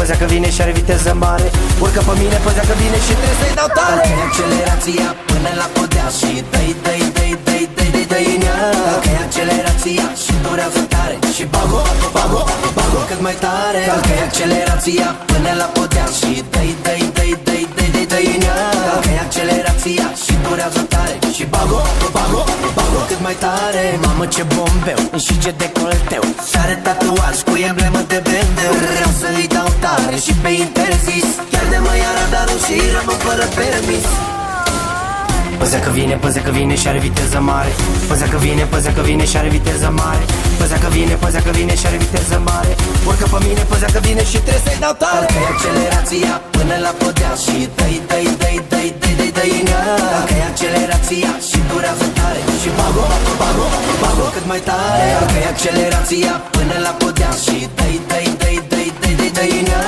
păzea că vine și are viteză mare. Urcă pe mine, păzea că vine și trebuie să-i dau tare. Că-i accelerația până la podea și dă-i în ea. Că-i accelerația și durează tare și bago cât mai tare. Că-i accelerația până la podea și dă-i în ea. Că-i accelerația și durează tare și bago cât mai tare. Mamă ce bombeu și ce decolteu, și-are tatuaj cu emblemă de BMW. Vreau să-i dau tare și pe interzis, chiar de mă ia radarul și rămân fără permis. Păzea că vine și are viteză mare. Păzea că vine și are viteză mare. Păzea că vine și are viteză mare. Urcă pe mine, păzea că vine și trebuie să-i dau tare. Că-i accelerația până la podea și dă-i în ea. Că-i accelerația și durează tare și bago cât mai tare. Că-i accelerația până la podea și dă-i în ea.